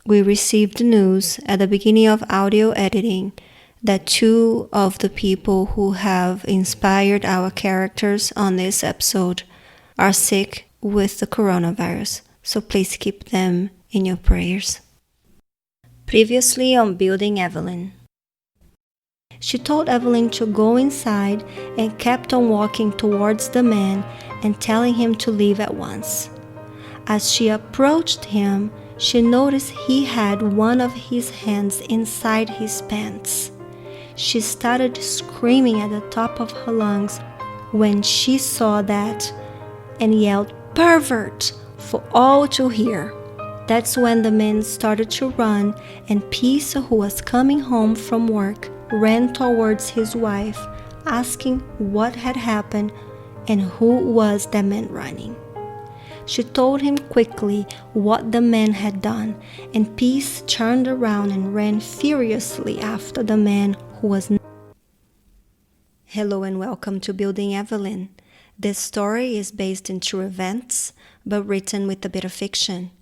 We received news at the beginning of audio editing that two of the people who have inspired our characters on this episode are sick with the coronavirus, so please keep them in your prayers. Previously on Building Evelyn. She told Evelyn to go inside and kept on walking towards the man and telling him to leave at once. As she approached him, she noticed he had one of his hands inside his pants. She started screaming at the top of her lungs when she saw that and yelled, "Pervert!" for all to hear. That's when the man started to run, and Peace, who was coming home from work, ran towards his wife, asking what had happened and who was the man running. She told him quickly what the man had done, and Peace turned around and ran furiously after the man who was... Hello and welcome to Building Evelyn. This story is based in true events, but written with a bit of fiction.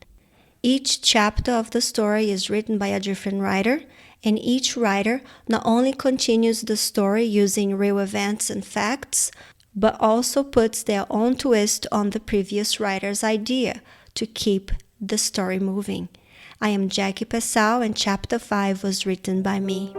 Each chapter of the story is written by a different writer, and each writer not only continues the story using real events and facts, but also puts their own twist on the previous writer's idea to keep the story moving. I am Jackie Pesal, and Chapter 5 was written by me.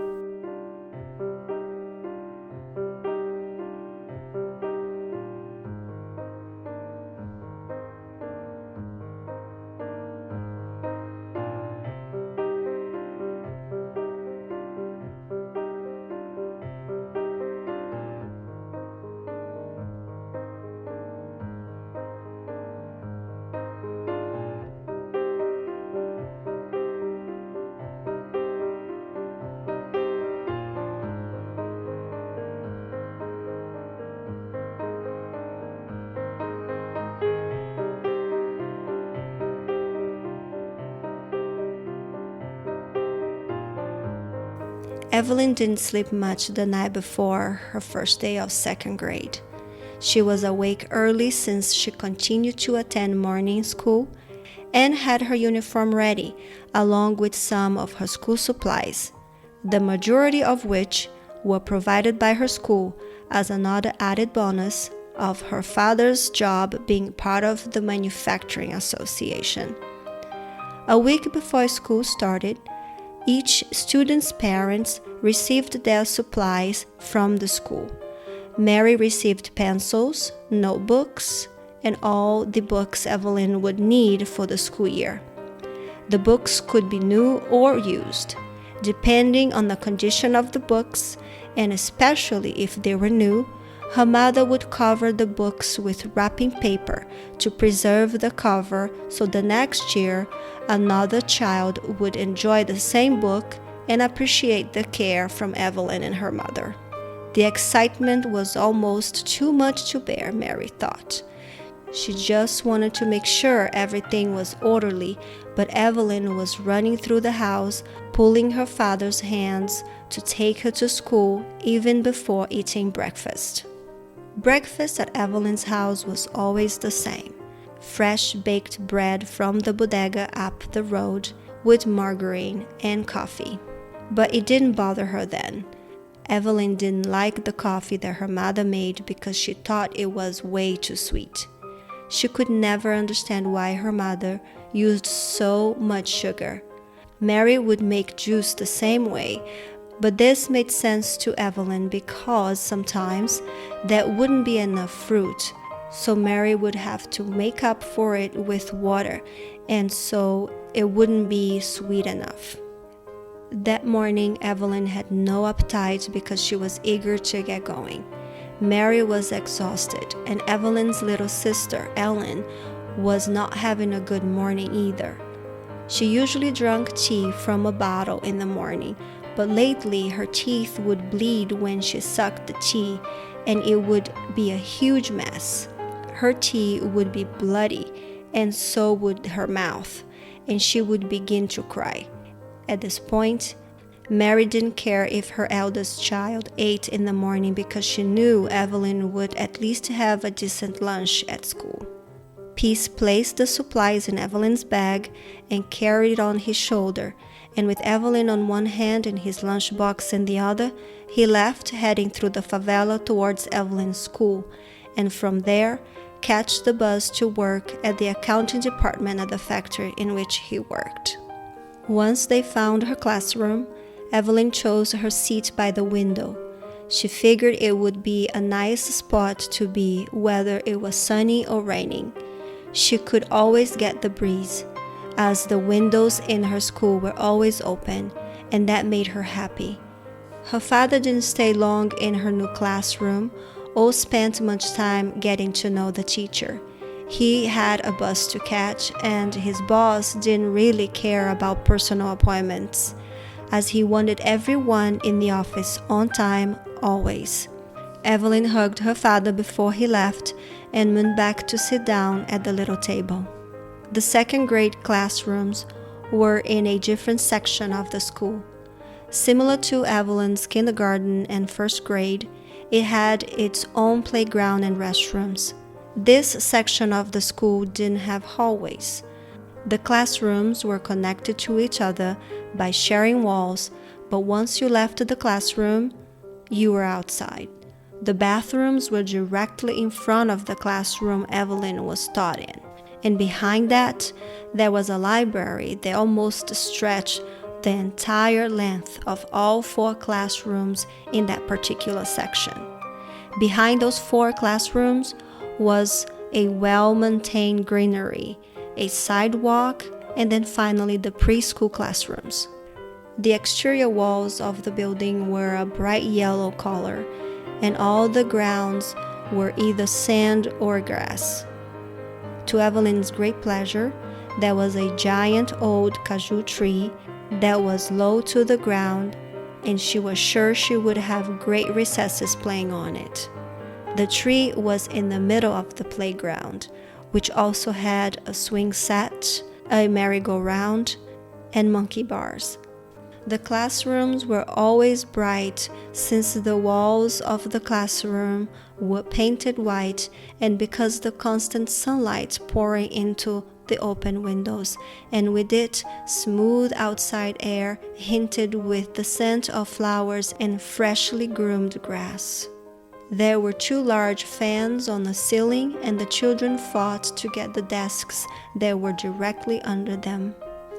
Evelyn didn't sleep much the night before her first day of second grade. She was awake early since she continued to attend morning school and had her uniform ready, along with some of her school supplies, the majority of which were provided by her school as another added bonus of her father's job being part of the manufacturing association. A week before school started, each student's parents received their supplies from the school. Mary received pencils, notebooks, and all the books Evelyn would need for the school year. The books could be new or used, depending on the condition of the books, and especially if they were new, her mother would cover the books with wrapping paper to preserve the cover so the next year another child would enjoy the same book and appreciate the care from Evelyn and her mother. The excitement was almost too much to bear, Mary thought. She just wanted to make sure everything was orderly, but Evelyn was running through the house, pulling her father's hands to take her to school even before eating breakfast. Breakfast at Evelyn's house was always the same. Fresh baked bread from the bodega up the road with margarine and coffee. But it didn't bother her then. Evelyn didn't like the coffee that her mother made because she thought it was way too sweet. She could never understand why her mother used so much sugar. Mary would make juice the same way, but this made sense to Evelyn because sometimes there wouldn't be enough fruit, so Mary would have to make up for it with water, and so it wouldn't be sweet enough. That morning, Evelyn had no appetite because she was eager to get going. Mary was exhausted, and Evelyn's little sister, Ellen, was not having a good morning either. She usually drank tea from a bottle in the morning, but lately her teeth would bleed when she sucked the tea, and it would be a huge mess. Her tea would be bloody, and so would her mouth, and she would begin to cry. At this point, Mary didn't care if her eldest child ate in the morning because she knew Evelyn would at least have a decent lunch at school. Peace placed the supplies in Evelyn's bag and carried it on his shoulder, and with Evelyn on one hand and his lunchbox in the other, he left, heading through the favela towards Evelyn's school, and from there, catch the bus to work at the accounting department at the factory in which he worked. Once they found her classroom, Evelyn chose her seat by the window. She figured it would be a nice spot to be, whether it was sunny or raining. She could always get the breeze, as the windows in her school were always open, and that made her happy. Her father didn't stay long in her new classroom or spent much time getting to know the teacher. He had a bus to catch, and his boss didn't really care about personal appointments, as he wanted everyone in the office on time, always. Evelyn hugged her father before he left and went back to sit down at the little table. The second grade classrooms were in a different section of the school. Similar to Evelyn's kindergarten and first grade, it had its own playground and restrooms. This section of the school didn't have hallways. The classrooms were connected to each other by sharing walls, but once you left the classroom, you were outside. The bathrooms were directly in front of the classroom Evelyn was taught in, and behind that, there was a library that almost stretched the entire length of all 4 classrooms in that particular section. Behind those 4 classrooms was a well-maintained greenery, a sidewalk, and then finally the preschool classrooms. The exterior walls of the building were a bright yellow color, and all the grounds were either sand or grass. To Evelyn's great pleasure, there was a giant old cashew tree that was low to the ground, and she was sure she would have great recesses playing on it. The tree was in the middle of the playground, which also had a swing set, a merry-go-round, and monkey bars. The classrooms were always bright since the walls of the classroom were painted white, and because the constant sunlight pouring into the open windows, and with it smooth outside air hinted with the scent of flowers and freshly groomed grass. There were 2 large fans on the ceiling, and the children fought to get the desks that were directly under them.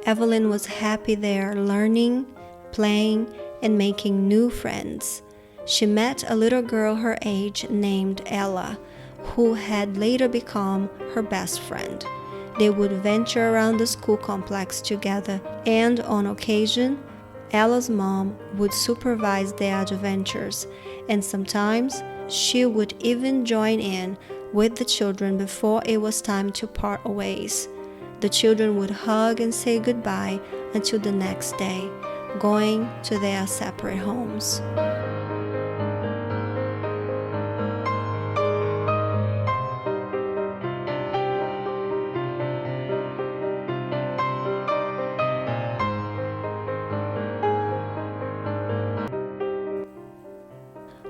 Evelyn was happy there, learning, playing, and making new friends. She met a little girl her age named Ella, who had later become her best friend. They would venture around the school complex together, and on occasion, Ella's mom would supervise their adventures, and sometimes she would even join in with the children before it was time to part ways. The children would hug and say goodbye until the next day, going to their separate homes.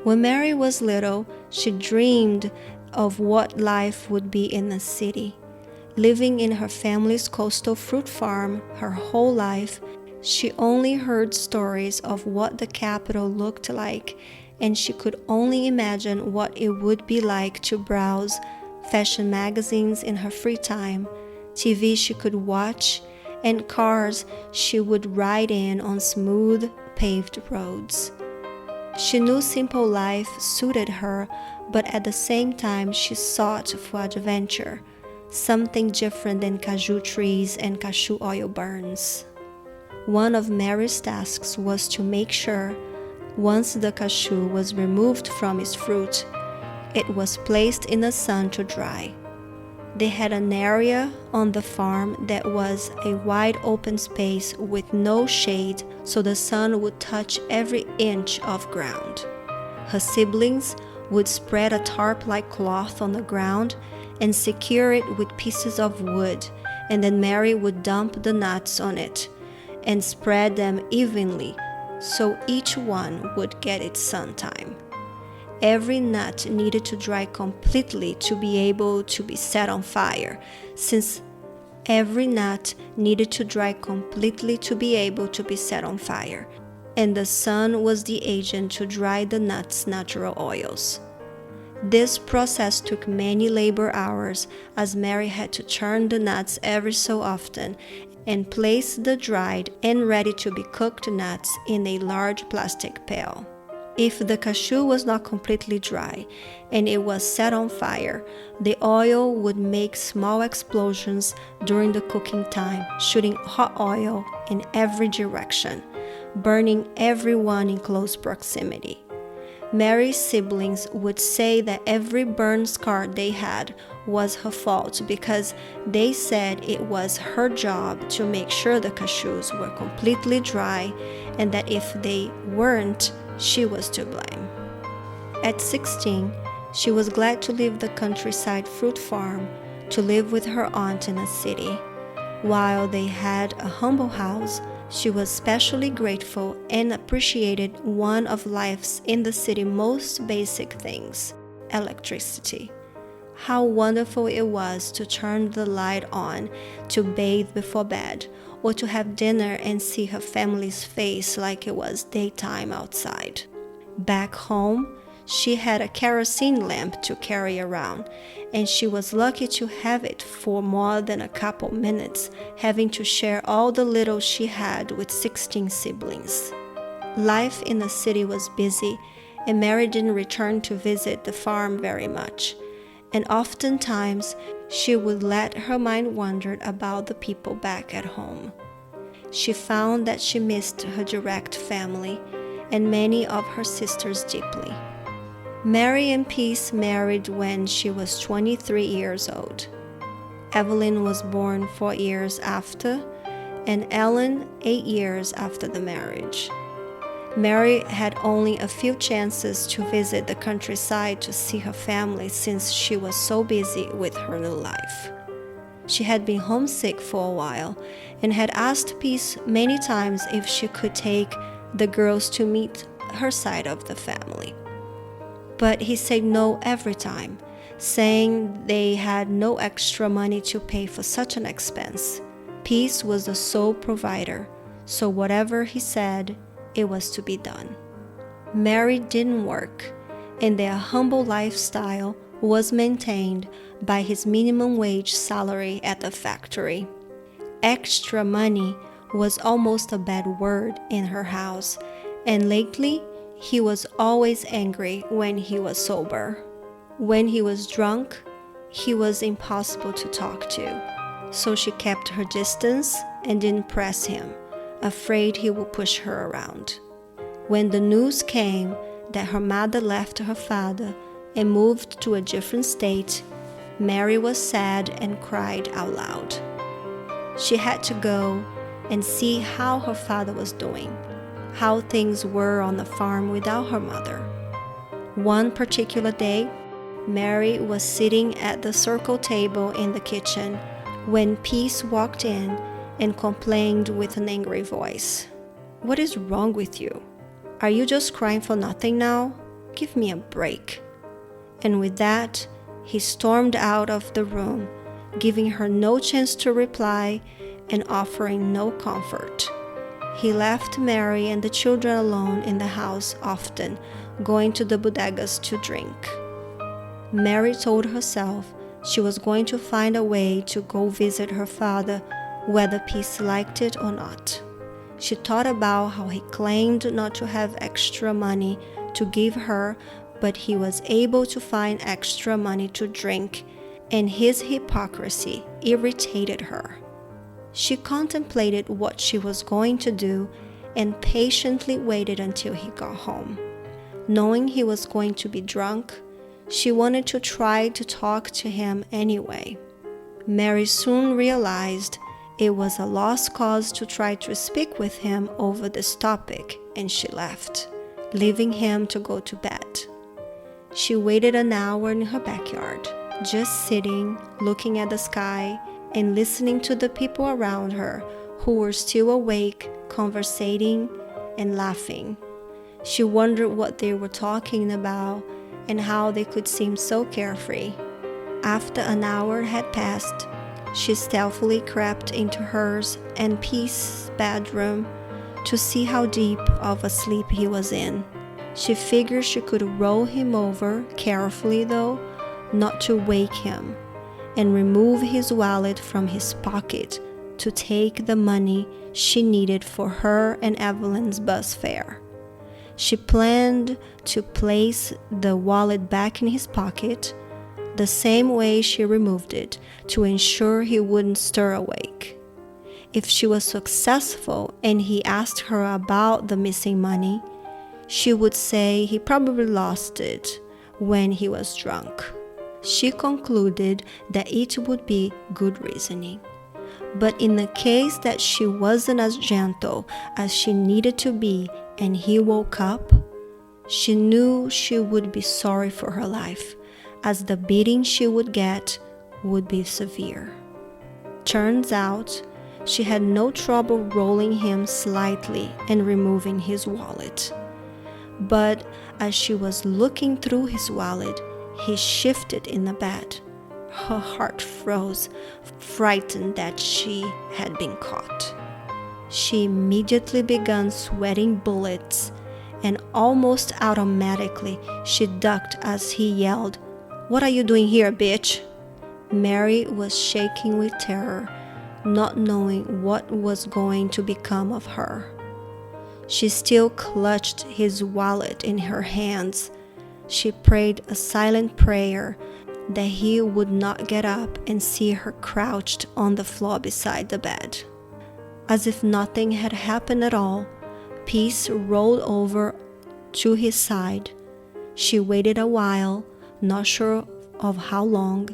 When Mary was little, she dreamed of what life would be in the city. Living in her family's coastal fruit farm her whole life, she only heard stories of what the capital looked like, and she could only imagine what it would be like to browse fashion magazines in her free time, TV she could watch, and cars she would ride in on smooth, paved roads. She knew simple life suited her, but at the same time she sought for adventure, something different than cashew trees and cashew oil burns. One of Mary's tasks was to make sure, once the cashew was removed from its fruit, it was placed in the sun to dry. They had an area on the farm that was a wide open space with no shade, so the sun would touch every inch of ground. Her siblings would spread a tarp-like cloth on the ground and secure it with pieces of wood, and then Mary would dump the nuts on it and spread them evenly so each one would get its sun time. Every nut needed to dry completely to be able to be set on fire, since every nut needed to dry completely to be able to be set on fire, and the sun was the agent to dry the nut's natural oils. This process took many labor hours, as Mary had to churn the nuts every so often and place the dried and ready to be cooked nuts in a large plastic pail. If the cashew was not completely dry and it was set on fire, the oil would make small explosions during the cooking time, shooting hot oil in every direction, burning everyone in close proximity. Mary's siblings would say that every burn scar they had was her fault because they said it was her job to make sure the cashews were completely dry, and that if they weren't, she was to blame. At 16, she was glad to leave the countryside fruit farm to live with her aunt in a city. While they had a humble house, she was especially grateful and appreciated one of life's in the city most basic things, electricity. How wonderful it was to turn the light on, to bathe before bed, or to have dinner and see her family's face like it was daytime outside. Back home, she had a kerosene lamp to carry around, and she was lucky to have it for more than a couple minutes, having to share all the little she had with 16 siblings. Life in the city was busy, and Mary didn't return to visit the farm very much, and oftentimes she would let her mind wander about the people back at home. She found that she missed her direct family and many of her sisters deeply. Mary and Peace married when she was 23 years old. Evelyn was born 4 years after, and Ellen 8 years after the marriage. Mary had only a few chances to visit the countryside to see her family since she was so busy with her new life. She had been homesick for a while and had asked Peace many times if she could take the girls to meet her side of the family. But he said no every time, saying they had no extra money to pay for such an expense. Peace was the sole provider, so whatever he said, it was to be done. Mary didn't work, and their humble lifestyle was maintained by his minimum wage salary at the factory. Extra money was almost a bad word in her house, and lately he was always angry when he was sober. When he was drunk, he was impossible to talk to, so she kept her distance and didn't press him, afraid he would push her around. When the news came that her mother left her father and moved to a different state, Mary was sad and cried out loud. She had to go and see how her father was doing, how things were on the farm without her mother. One particular day, Mary was sitting at the circle table in the kitchen when Peace walked in and complained with an angry voice. "What is wrong with you? Are you just crying for nothing now? Give me a break." And with that, he stormed out of the room, giving her no chance to reply and offering no comfort. He left Mary and the children alone in the house often, going to the bodegas to drink. Mary told herself she was going to find a way to go visit her father, whether Peace liked it or not. She thought about how he claimed not to have extra money to give her, but he was able to find extra money to drink, and his hypocrisy irritated her. She contemplated what she was going to do and patiently waited until he got home. Knowing he was going to be drunk, she wanted to try to talk to him anyway. Mary soon realized it was a lost cause to try to speak with him over this topic, and she left, leaving him to go to bed. She waited an hour in her backyard, just sitting, looking at the sky, and listening to the people around her who were still awake, conversating and laughing. She wondered what they were talking about and how they could seem so carefree. After an hour had passed, she stealthily crept into hers and Peace's bedroom to see how deep of a sleep he was in. She figured she could roll him over, carefully though, not to wake him, and remove his wallet from his pocket to take the money she needed for her and Evelyn's bus fare. She planned to place the wallet back in his pocket, the same way she removed it, to ensure he wouldn't stir awake. If she was successful and he asked her about the missing money, she would say he probably lost it when he was drunk. She concluded that it would be good reasoning. But in the case that she wasn't as gentle as she needed to be and he woke up, she knew she would be sorry for her life, as the beating she would get would be severe. Turns out, she had no trouble rolling him slightly and removing his wallet. But as she was looking through his wallet, he shifted in the bed. Her heart froze, frightened that she had been caught. She immediately began sweating bullets, and almost automatically she ducked as he yelled, "What are you doing here, bitch?" Mary was shaking with terror, not knowing what was going to become of her. She still clutched his wallet in her hands. She prayed a silent prayer that he would not get up and see her crouched on the floor beside the bed. As if nothing had happened at all, Peace rolled over to his side. She waited a while, not sure of how long,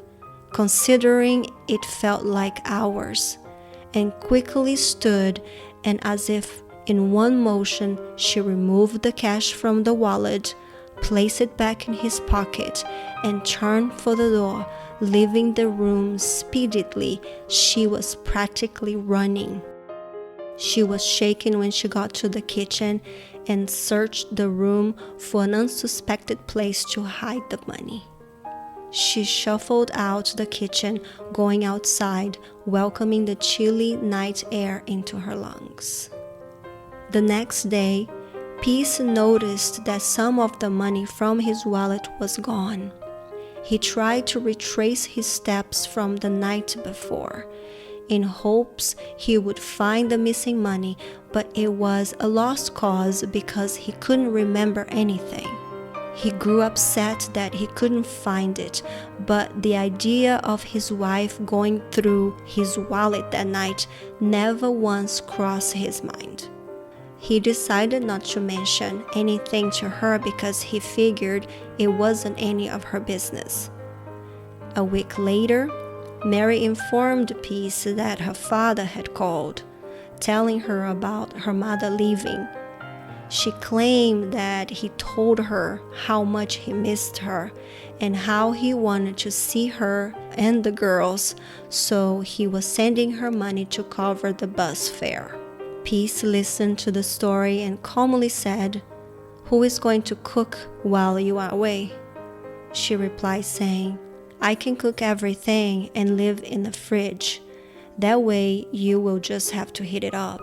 considering it felt like hours, and quickly stood, and as if in one motion she removed the cash from the wallet, placed it back in his pocket, and turned for the door, leaving the room speedily. She was practically running. She was shaken when she got to the kitchen and searched the room for an unsuspected place to hide the money. She shuffled out the kitchen, going outside, welcoming the chilly night air into her lungs. The next day, Peace noticed that some of the money from his wallet was gone. He tried to retrace his steps from the night before, in hopes he would find the missing money, but it was a lost cause because he couldn't remember anything. He grew upset that he couldn't find it, but the idea of his wife going through his wallet that night never once crossed his mind. He decided not to mention anything to her because he figured it wasn't any of her business. A week later, Mary informed Peace that her father had called, telling her about her mother leaving. She claimed that he told her how much he missed her and how he wanted to see her and the girls, so he was sending her money to cover the bus fare. Peace listened to the story and calmly said, "Who is going to cook while you are away?" She replied saying, "I can cook everything and live in the fridge. That way you will just have to heat it up."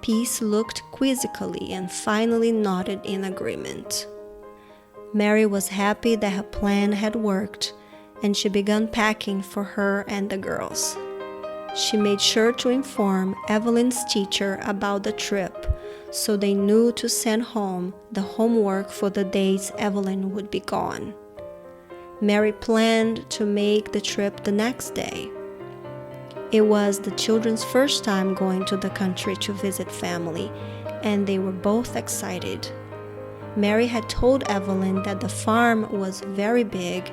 Peace looked quizzically and finally nodded in agreement. Mary was happy that her plan had worked, and she began packing for her and the girls. She made sure to inform Evelyn's teacher about the trip, so they knew to send home the homework for the days Evelyn would be gone. Mary planned to make the trip the next day. It was the children's first time going to the country to visit family, and they were both excited. Mary had told Evelyn that the farm was very big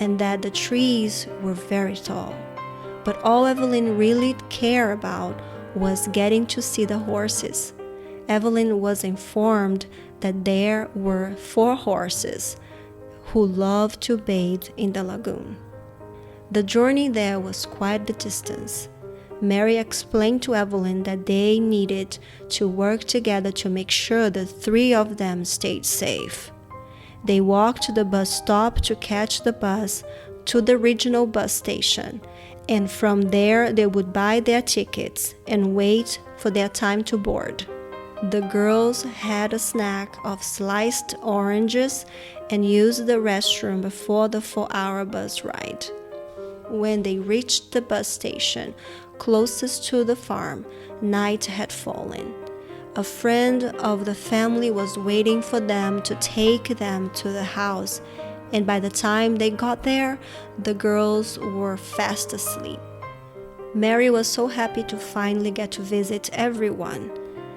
and that the trees were very tall. But all Evelyn really cared about was getting to see the horses. Evelyn was informed that there were 4 horses who loved to bathe in the lagoon. The journey there was quite the distance. Mary explained to Evelyn that they needed to work together to make sure the 3 of them stayed safe. They walked to the bus stop to catch the bus to the regional bus station, and from there they would buy their tickets and wait for their time to board. The girls had a snack of sliced oranges and used the restroom before the 4-hour bus ride. When they reached the bus station closest to the farm, night had fallen. A friend of the family was waiting for them to take them to the house, and by the time they got there, the girls were fast asleep. Mary was so happy to finally get to visit everyone.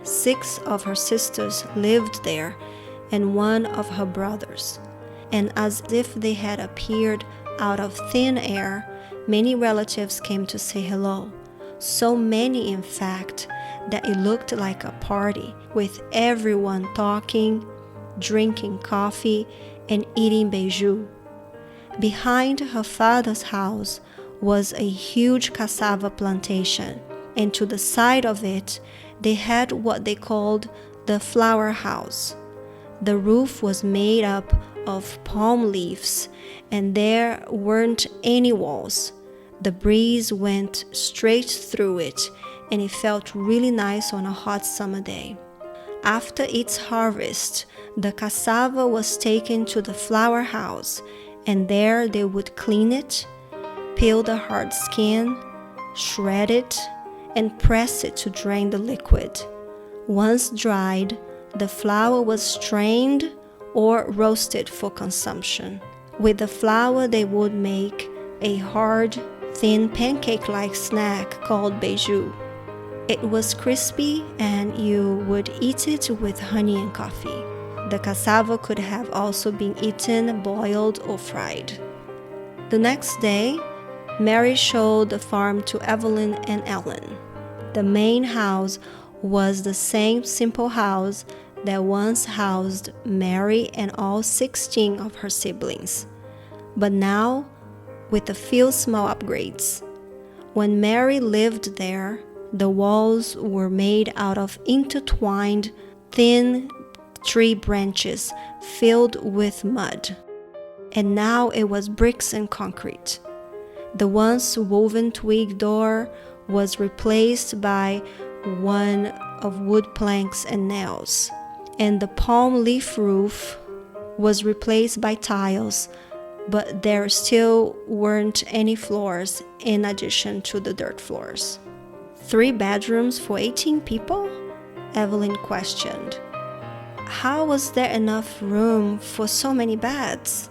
6 of her sisters lived there, and 1 of her brothers. And as if they had appeared out of thin air, many relatives came to say hello. So many, in fact, that it looked like a party, with everyone talking, drinking coffee, and eating beiju. Behind her father's house was a huge cassava plantation, and to the side of it, they had what they called the flower house. The roof was made up of palm leaves, and there weren't any walls. The breeze went straight through it, and it felt really nice on a hot summer day. After its harvest, the cassava was taken to the flower house, and there they would clean it, peel the hard skin, shred it, and press it to drain the liquid. Once dried, the flour was strained or roasted for consumption. With the flour, they would make a hard, thin pancake-like snack called beiju. It was crispy, and you would eat it with honey and coffee. The cassava could have also been eaten boiled or fried. The next day, Mary showed the farm to Evelyn and Ellen. The main house was the same simple house that once housed Mary and all 16 of her siblings, but now with a few small upgrades. When Mary lived there, the walls were made out of intertwined, thin tree branches filled with mud, and now it was bricks and concrete. The once woven twig door was replaced by one of wood planks and nails, and the palm leaf roof was replaced by tiles, but there still weren't any floors in addition to the dirt floors. 3 bedrooms for 18 people? Evelyn questioned. How was there enough room for so many beds?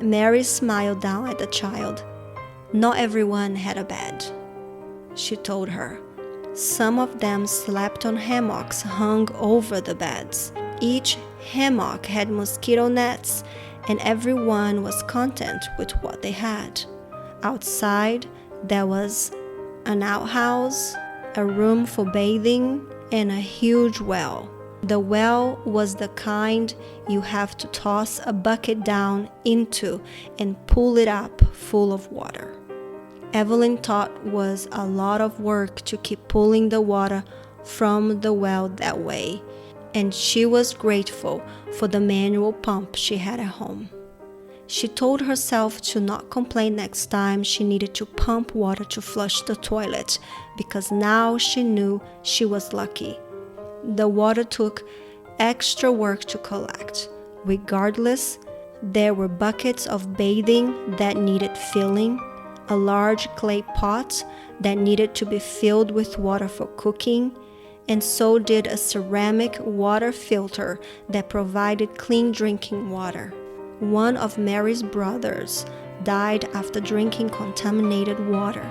Mary smiled down at the child. Not everyone had a bed, she told her. Some of them slept on hammocks hung over the beds. Each hammock had mosquito nets, and everyone was content with what they had. Outside, there was an outhouse, a room for bathing, and a huge well. The well was the kind you have to toss a bucket down into and pull it up full of water. Evelyn thought was a lot of work to keep pulling the water from the well that way, and she was grateful for the manual pump she had at home. She told herself to not complain next time she needed to pump water to flush the toilet, because now she knew she was lucky. The water took extra work to collect. Regardless, there were buckets of bathing that needed filling, a large clay pot that needed to be filled with water for cooking, and so did a ceramic water filter that provided clean drinking water. One of Mary's brothers died after drinking contaminated water,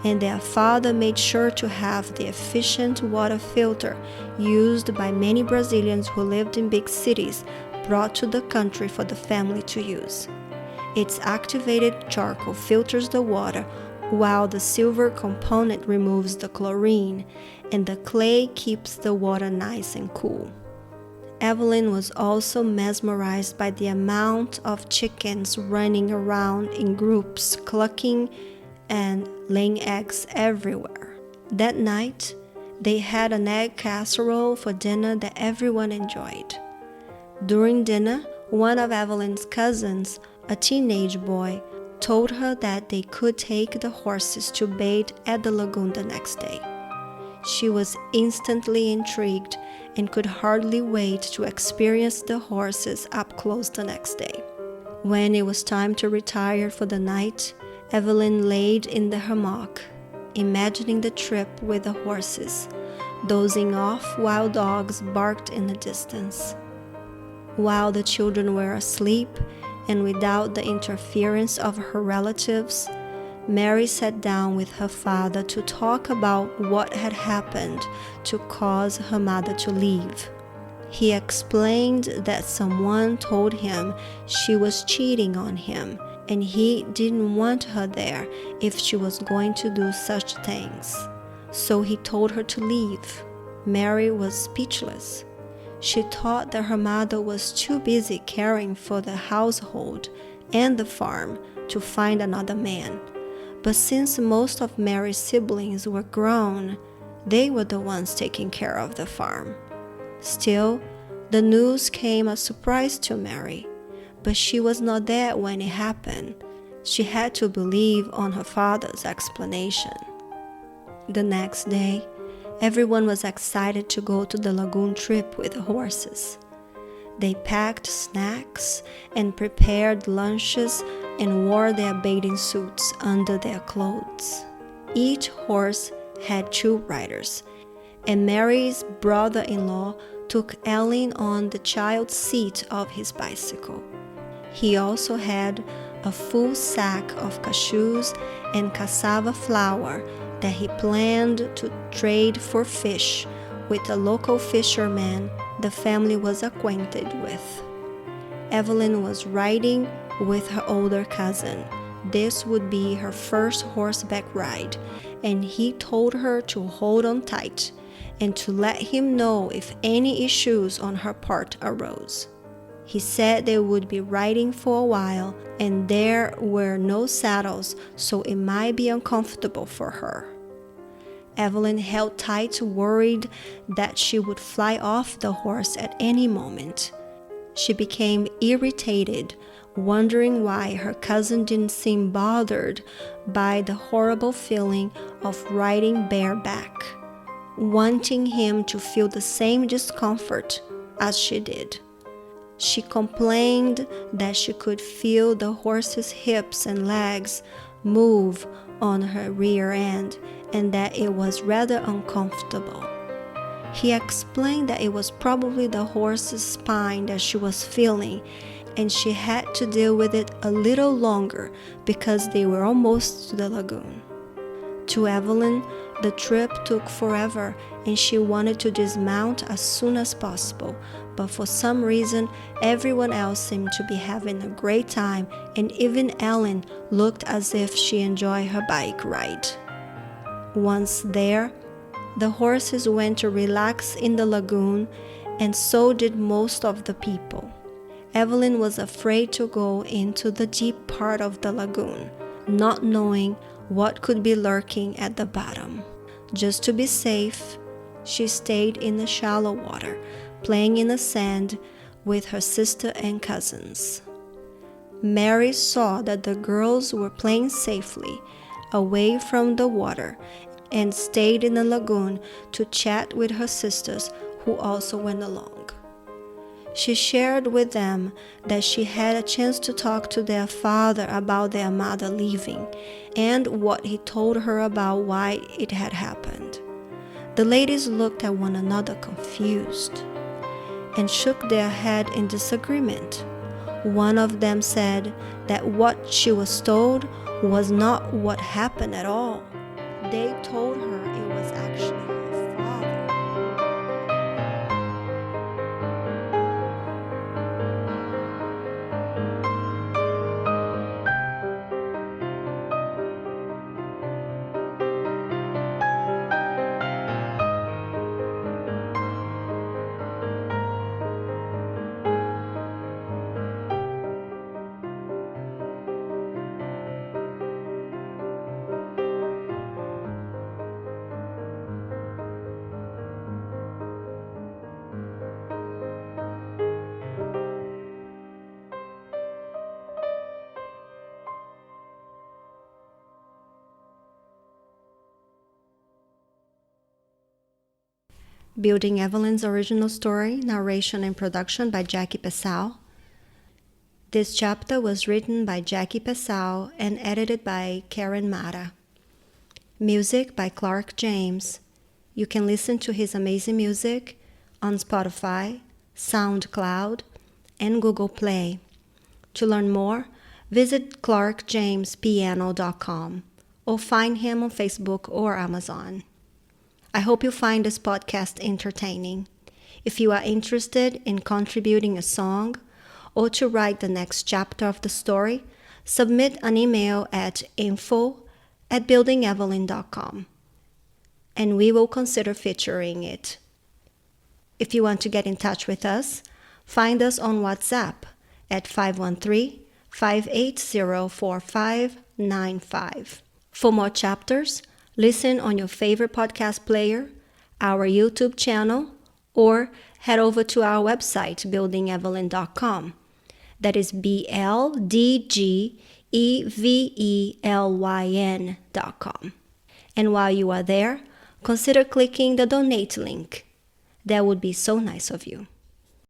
and their father made sure to have the efficient water filter used by many Brazilians who lived in big cities brought to the country for the family to use. Its activated charcoal filters the water, while the silver component removes the chlorine, and the clay keeps the water nice and cool. Evelyn was also mesmerized by the amount of chickens running around in groups, clucking and laying eggs everywhere. That night, they had an egg casserole for dinner that everyone enjoyed. During dinner, One of Evelyn's cousins, a teenage boy, told her that they could take the horses to bathe at the lagoon the next day. She was instantly intrigued and could hardly wait to experience the horses up close the next day. When it was time to retire for the night, Evelyn laid in the hammock, imagining the trip with the horses, dozing off while dogs barked in the distance. While the children were asleep and without the interference of her relatives, Mary sat down with her father to talk about what had happened to cause her mother to leave. He explained that someone told him she was cheating on him, and he didn't want her there if she was going to do such things. So he told her to leave. Mary was speechless. She thought that her mother was too busy caring for the household and the farm to find another man. But since most of Mary's siblings were grown, they were the ones taking care of the farm. Still, the news came as a surprise to Mary, but she was not there when it happened. She had to believe on her father's explanation. The next day, everyone was excited to go to the lagoon trip with the horses. They packed snacks and prepared lunches and wore their bathing suits under their clothes. Each horse had 2 riders, and Mary's brother-in-law took Ellen on the child's seat of his bicycle. He also had a full sack of cashews and cassava flour that he planned to trade for fish with a local fisherman the family was acquainted with. Evelyn was riding with her older cousin. This would be her first horseback ride, and he told her to hold on tight and to let him know if any issues on her part arose. He said they would be riding for a while, and there were no saddles, so it might be uncomfortable for her. Evelyn held tight, worried that she would fly off the horse at any moment. She became irritated, wondering why her cousin didn't seem bothered by the horrible feeling of riding bareback, wanting him to feel the same discomfort as she did. She complained that she could feel the horse's hips and legs move on her rear end and that it was rather uncomfortable. He explained that it was probably the horse's spine that she was feeling, and she had to deal with it a little longer because they were almost to the lagoon. To Evelyn, the trip took forever and she wanted to dismount as soon as possible, but for some reason everyone else seemed to be having a great time, and even Ellen looked as if she enjoyed her bike ride. Once there, the horses went to relax in the lagoon, and so did most of the people. Evelyn was afraid to go into the deep part of the lagoon, not knowing what could be lurking at the bottom. Just to be safe, she stayed in the shallow water, playing in the sand with her sister and cousins. Mary saw that the girls were playing safely, away from the water, and stayed in the lagoon to chat with her sisters, who also went along. She shared with them that she had a chance to talk to their father about their mother leaving and what he told her about why it had happened. The ladies looked at one another confused and shook their head in disagreement. One of them said that what she was told was not what happened at all. They told her it was actually her father. Building Evelyn's original story, narration and production by Jackie Pesal. This chapter was written by Jackie Pesal and edited by Karen Mata. Music by Clark James. You can listen to his amazing music on Spotify, SoundCloud, and Google Play. To learn more, visit clarkjamespiano.com or find him on Facebook or Amazon. I hope you find this podcast entertaining. If you are interested in contributing a song or to write the next chapter of the story, submit an email at info@buildingevelyn.com and we will consider featuring it. If you want to get in touch with us, find us on WhatsApp at 513-580-4595. For more chapters, listen on your favorite podcast player, our YouTube channel, or head over to our website, BLDGEVELYN.com. That is BLDGEVELYN.com. And while you are there, consider clicking the donate link. That would be so nice of you.